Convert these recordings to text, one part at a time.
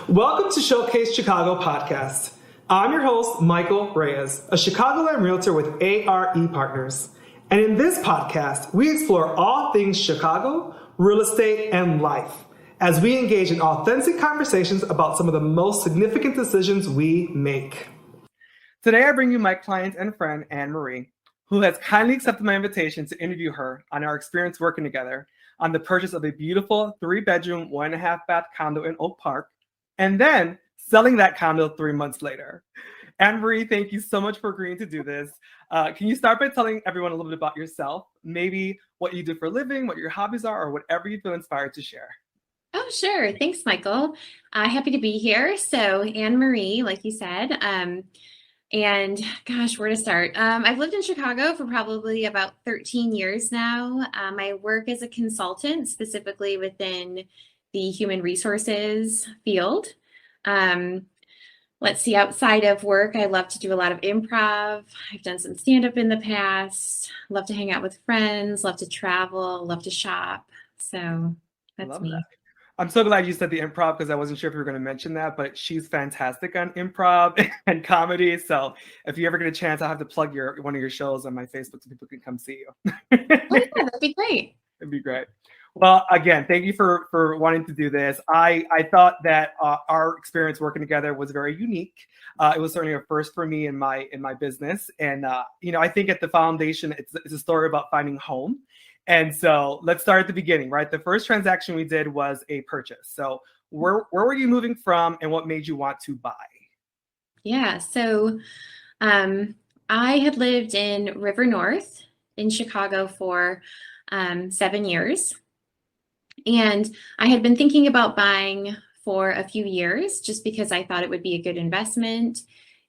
Welcome to Showcase Chicago podcast. I'm your host, Michael Reyes, a Chicagoland realtor with A.R.E Partners. And in this podcast, we explore all things Chicago, real estate, and life as we engage in authentic conversations about some of the most significant decisions we make. Today, I bring you my client and friend, A.R.E, who has kindly accepted my invitation to interview her on our experience working together on the purchase of a beautiful 3-bedroom, 1.5-bath condo in Oak Park, and then selling that condo 3 months later. A.R.E, thank you so much for agreeing to do this. Can you start by telling everyone a little bit about yourself, maybe what you do for a living, what your hobbies are, or whatever you feel inspired to share? Oh, sure. Thanks, Michael. Happy to be here. So, A.R.E, like you said, and gosh, where to start? I've lived in Chicago for probably about 13 years now. I work as a consultant, specifically within the human resources field. Let's see, outside of work, I love to do a lot of improv. I've done some stand-up in the past, love to hang out with friends, love to travel, love to shop. So that's me. That. I'm so glad you said the improv because I wasn't sure if you were going to mention that, but she's fantastic on improv and comedy. So if you ever get a chance, I'll have to plug one of your shows on my Facebook so people can come see you. Oh, yeah, that'd be great. It'd be great. Well, again, thank you for wanting to do this. I thought that our experience working together was very unique. It was certainly a first for me in my business. And, I think at the foundation, it's a story about finding home. And so let's start at the beginning, right? The first transaction we did was a purchase. So where were you moving from and what made you want to buy? Yeah, so I had lived in River North in Chicago for 7 years. And I had been thinking about buying for a few years just because I thought it would be a good investment.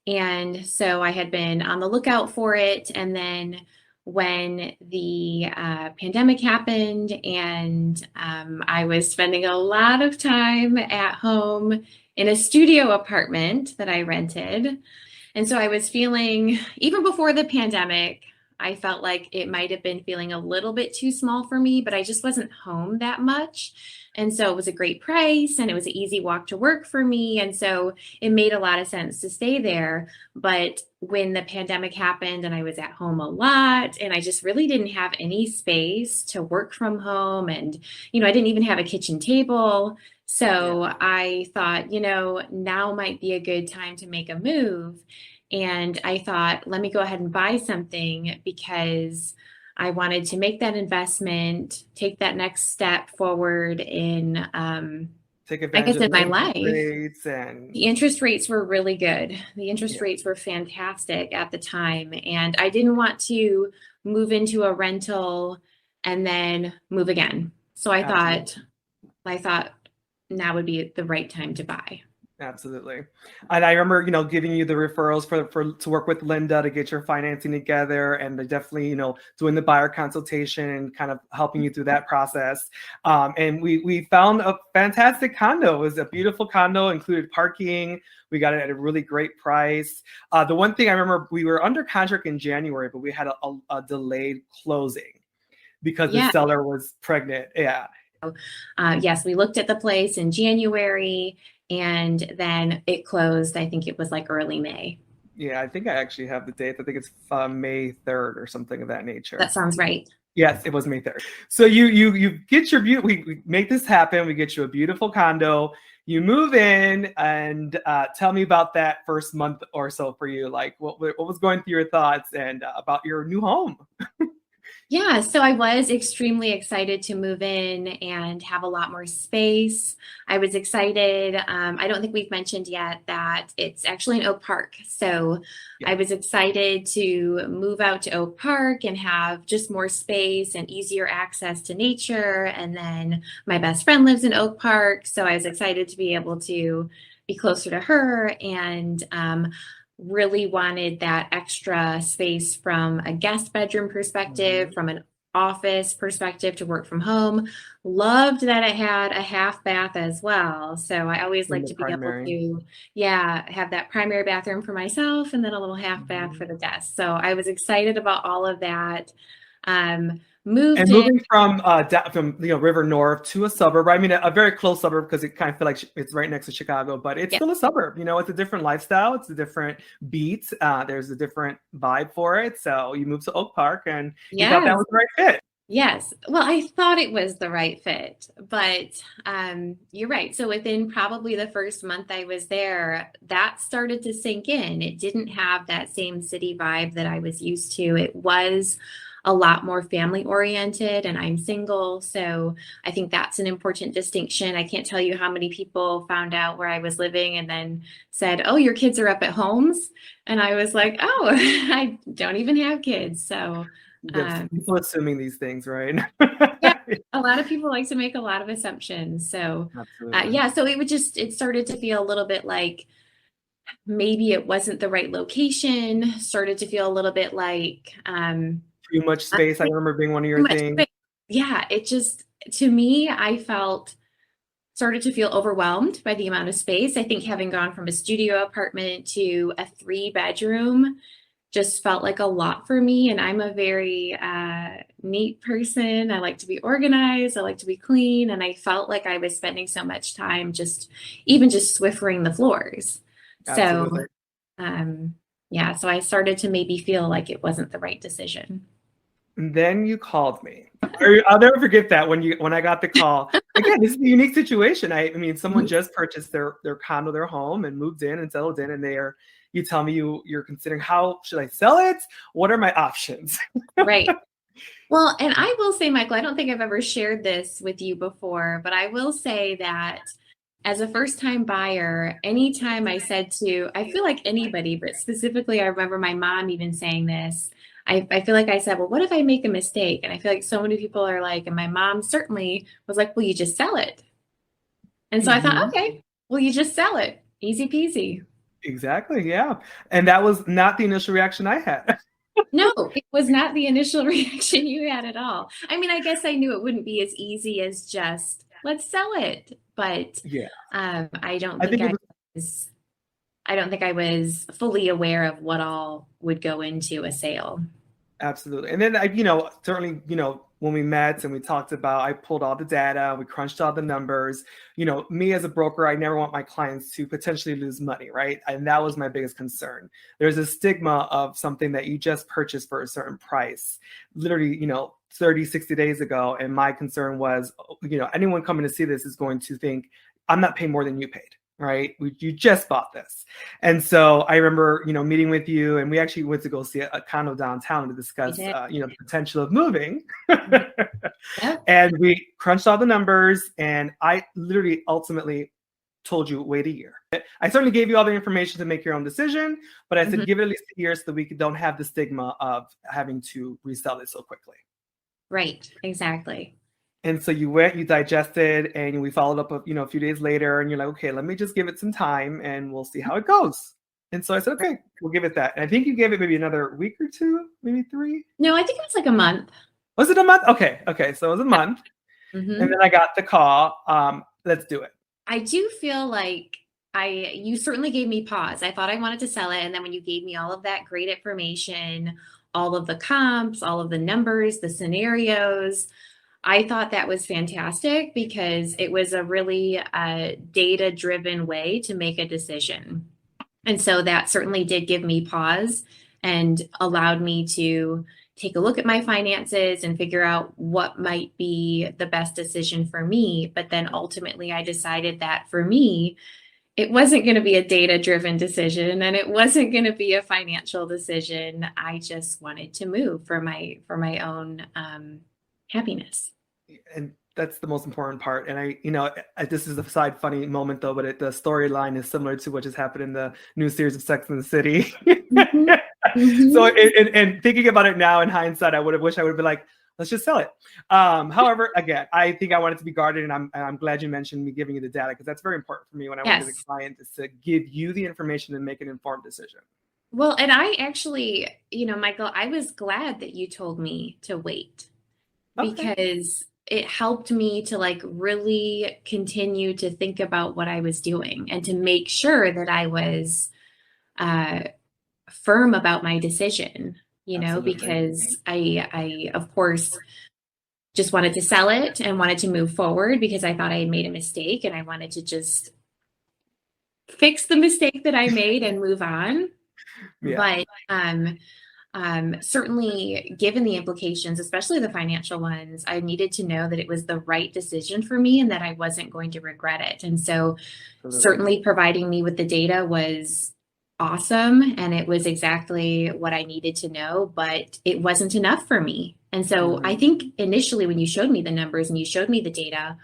And so I had been on the lookout for it. And then when the pandemic happened and I was spending a lot of time at home in a studio apartment that I rented. And so I was feeling, even before the pandemic, I felt like it might have been feeling a little bit too small for me, but I just wasn't home that much. And so it was a great price and it was an easy walk to work for me. And so it made a lot of sense to stay there. But when the pandemic happened and I was at home a lot and I just really didn't have any space to work from home and, I didn't even have a kitchen table. So I thought, now might be a good time to make a move. And I thought, let me go ahead and buy something because I wanted to make that investment, take that next step forward in, take advantage in my life. The interest rates were really good. The interest rates were fantastic at the time. And I didn't want to move into a rental and then move again. So I thought now would be the right time to buy. Absolutely. And I remember, giving you the referrals to work with Linda to get your financing together and definitely, doing the buyer consultation and kind of helping you through that process. And we found a fantastic condo. It was a beautiful condo, included parking. We got it at a really great price. The one thing I remember, we were under contract in January, but we had a delayed closing because the seller was pregnant. Yeah. Yes, we looked at the place in January. And then it closed, I think it was like early May. Yeah, I think I actually have the date. I think it's May 3rd or something of that nature. That sounds right. Yes, it was May 3rd. So you get your we make this happen. We get you a beautiful condo. You move in and tell me about that first month or so for you. Like what was going through your thoughts and about your new home? Yeah, so I was extremely excited to move in and have a lot more space. I was excited. I don't think we've mentioned yet that it's actually in Oak Park. So I was excited to move out to Oak Park and have just more space and easier access to nature. And then my best friend lives in Oak Park. So I was excited to be able to be closer to her and really wanted that extra space from a guest bedroom perspective, from an office perspective to work from home. Loved that it had a half bath as well. So I always like to be able to, have that primary bathroom for myself and then a little half bath for the guests. So I was excited about all of that. moved And in. moving from River North to a suburb, I mean a very close suburb because it kind of feel like it's right next to Chicago, but it's Yeah. still a suburb. It's a different lifestyle, it's a different beat. There's a different vibe for it. So you moved to Oak Park, and you thought that Yes. was the right fit. Yes. Well, I thought it was the right fit, but you're right. So within probably the first month I was there, that started to sink in. It didn't have that same city vibe that I was used to. It was a lot more family oriented, and I'm single. So I think that's an important distinction. I can't tell you how many people found out where I was living and then said, "Oh, your kids are up at homes." And I was like, "Oh, I don't even have kids." So, Yes, people assuming these things, right? yeah, a lot of people like to make a lot of assumptions. So, Absolutely. yeah, so it started to feel a little bit like maybe it wasn't the right location, started to feel a little bit like Too much space, I remember being one of too your much things. space. Yeah, it just, to me, I felt started to feel overwhelmed by the amount of space. I think having gone from a studio apartment to a 3 bedroom just felt like a lot for me. And I'm a very neat person. I like to be organized. I like to be clean. And I felt like I was spending so much time even just Swiffering the floors. So, Absolutely. um, yeah, so I started to maybe feel like it wasn't the right decision. And then you called me. I'll never forget that when I got the call. Again, this is a unique situation. I mean, someone Mhm. just purchased their condo, their home, and moved in and settled in, and you tell me you're considering, how should I sell it? What are my options? Right. Well, and I will say, Michael, I don't think I've ever shared this with you before, but I will say that as a first time buyer, anytime I feel like anybody, but specifically, I remember my mom even saying this. I feel like I said, well, what if I make a mistake? And I feel like so many people are like, and my mom certainly was like, well, you just sell it. And so I thought, Mhm. okay, well, you just sell it. Easy peasy. Exactly. Yeah. And that was not the initial reaction I had. No, it was not the initial reaction you had at all. I mean, I guess I knew it wouldn't be as easy as just let's sell it, but Yeah. I don't I think think it was was I don't think I was fully aware of what all would go into a sale. absolutely. And then certainly, when we met and we talked about, I pulled all the data, we crunched all the numbers. Me as a broker, I never want my clients to potentially lose money, right? And that was my biggest concern. There's a stigma of something that you just purchased for a certain price, literally, 30, 60 days ago. And my concern was, anyone coming to see this is going to think, I'm not paying more than you paid. Right? You just bought this. And so I remember, meeting with you, and we actually went to go see a condo downtown to We discuss, did. the potential of moving. Yep. And we crunched all the numbers, and I literally ultimately told you, wait a year. I certainly gave you all the information to make your own decision, but I Mhm. said, give it at least a year so that we don't have the stigma of having to resell it so quickly. Right. Exactly. And so you went, you digested, and we followed up, a few days later, and you're like, okay, let me just give it some time and we'll see how it goes. And so I said, okay, we'll give it that. And I think you gave it maybe another week or two, maybe 3. No, I think it was like a month. Was it a month? Okay. Okay. So it was a month. And Hmm. then I got the call. Let's do it. I do feel like you certainly gave me pause. I thought I wanted to sell it. And then when you gave me all of that great information, all of the comps, all of the numbers, the scenarios, I thought that was fantastic because it was a really data-driven way to make a decision. And so that certainly did give me pause and allowed me to take a look at my finances and figure out what might be the best decision for me. But then ultimately, I decided that for me, it wasn't going to be a data-driven decision and it wasn't going to be a financial decision. I just wanted to move for my own happiness. And that's the most important part. And this is a side funny moment though, but the storyline is similar to what just happened in the new series of Sex and the City. Mhm. So, Mhm. and thinking about it now in hindsight, I would have wished I would have been like, let's just sell it. However, again, I think I want it to be guarded, and I'm glad you mentioned me giving you the data, because that's very important for me when I work with a Yes. client, is to give you the information and make an informed decision. Well, and I actually, Michael, I was glad that you told me to wait Okay. because it helped me to like really continue to think about what I was doing and to make sure that I was uh, firm about my decision, Absolutely. because I of course just wanted to sell it and wanted to move forward because I thought I had made a mistake and I wanted to just fix the mistake that I made and move on. Yeah. But certainly given the implications, especially the financial ones, I needed to know that it was the right decision for me and that I wasn't going to regret it. And so certainly providing me with the data was awesome. And it was exactly what I needed to know, but it wasn't enough for me. And so I think initially when you showed me the numbers and you showed me the data,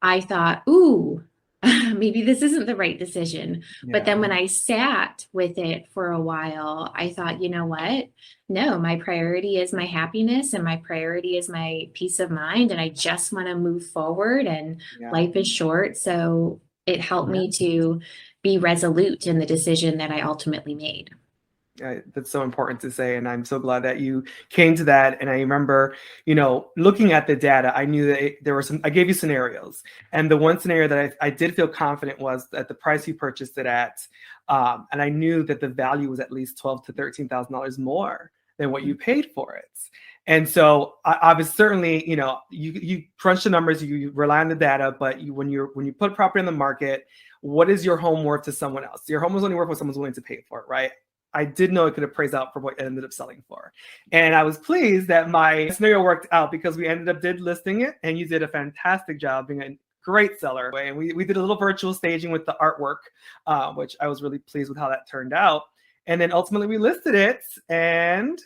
I thought, ooh, maybe this isn't the right decision. Yeah. But then when I sat with it for a while, I thought, you know what? No, my priority is my happiness and my priority is my peace of mind. And I just want to move forward and life is short. So it helped me to be resolute in the decision that I ultimately made. That's so important to say. And I'm so glad that you came to that. And I remember, looking at the data, I knew that there were I gave you scenarios. And the one scenario that I did feel confident was at the price you purchased it at. And I knew that the value was at least $12,000 to $13,000 more than what you paid for it. And so I was certainly, you crunch the numbers, you rely on the data, but when you put property on the market, what is your home worth to someone else? Your home is only worth what someone's willing to pay for it, right? I did know it could appraise out for what it ended up selling for. And I was pleased that my scenario worked out because we ended up listing it, and you did a fantastic job being a great seller. And we did a little virtual staging with the artwork, which I was really pleased with how that turned out. And then ultimately we listed it, and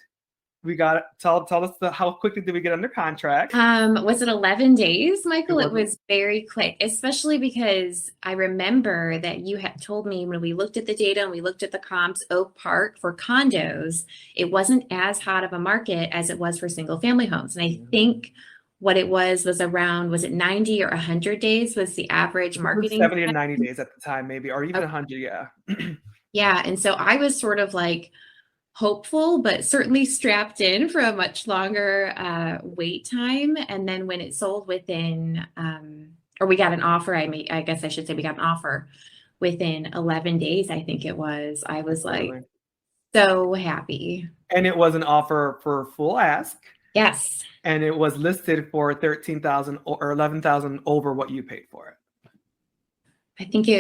we got tell us how quickly did we get under contract? Was it 11 days, Michael? It was very quick, especially because I remember that you had told me when we looked at the data and we looked at the comps, Oak Park for condos, it wasn't as hot of a market as it was for single family homes. And I think what it was around, was it 90 or 100 days was the average marketing? 70 to 90 days at the time, maybe, or even 100, yeah. Yeah, and so I was sort of like hopeful, but certainly strapped in for a much longer wait time. And then when it sold within, or we got an offer, I guess I should say we got an offer within 11 days, I think it was. I was like so happy. And it was an offer for full ask. Yes. And it was listed for $13,000 or $11,000 over what you paid for it. I think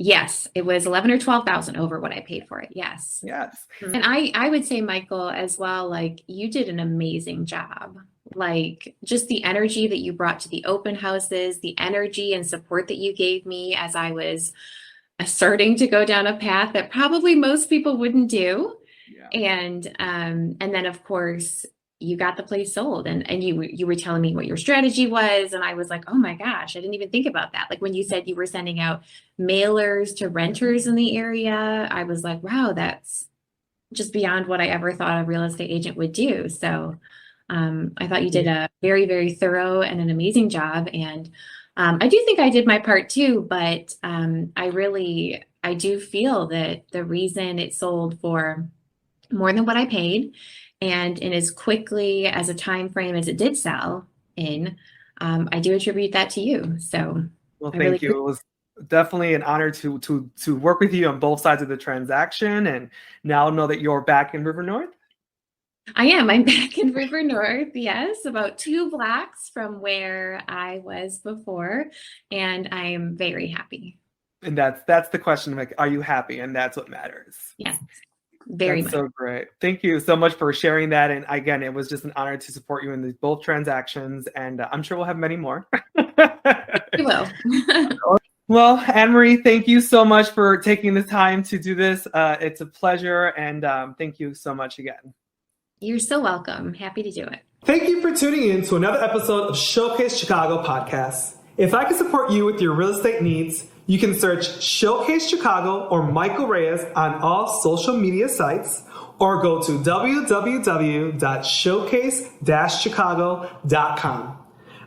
yes, it was 11 or 12,000 over what I paid for it. Yes. Yes. And I would say, Michael, as well, like you did an amazing job. Like just the energy that you brought to the open houses, the energy and support that you gave me as I was asserting to go down a path that probably most people wouldn't do. Yeah. And then of course you got the place sold and you were telling me what your strategy was. And I was like, oh my gosh, I didn't even think about that. Like when you said you were sending out mailers to renters in the area, I was like, wow, that's just beyond what I ever thought a real estate agent would do. So I thought you did a very, very thorough and an amazing job. And I do think I did my part too, but I do feel that the reason it sold for more than what I paid and in as quickly as a time frame as it did sell in, I do attribute that to you. So, well, thank you. It was definitely an honor to work with you on both sides of the transaction, and now know that you're back in River North. I am. I'm back in River North. Yes, about 2 blocks from where I was before, and I am very happy. And that's the question. Like, are you happy? And that's what matters. Yes. Very much. That's so great. Thank you so much for sharing that. And again, it was just an honor to support you in both transactions. And I'm sure we'll have many more. We will. Well, A.R.E, thank you so much for taking the time to do this. It's a pleasure. And thank you so much again. You're so welcome. Happy to do it. Thank you for tuning in to another episode of Showcase Chicago podcast. If I can support you with your real estate needs, you can search Showcase Chicago or Michael Reyes on all social media sites, or go to www.showcase-chicago.com.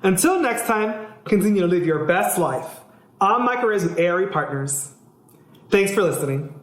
Until next time, continue to live your best life. I'm Michael Reyes with A.R.E Partners. Thanks for listening.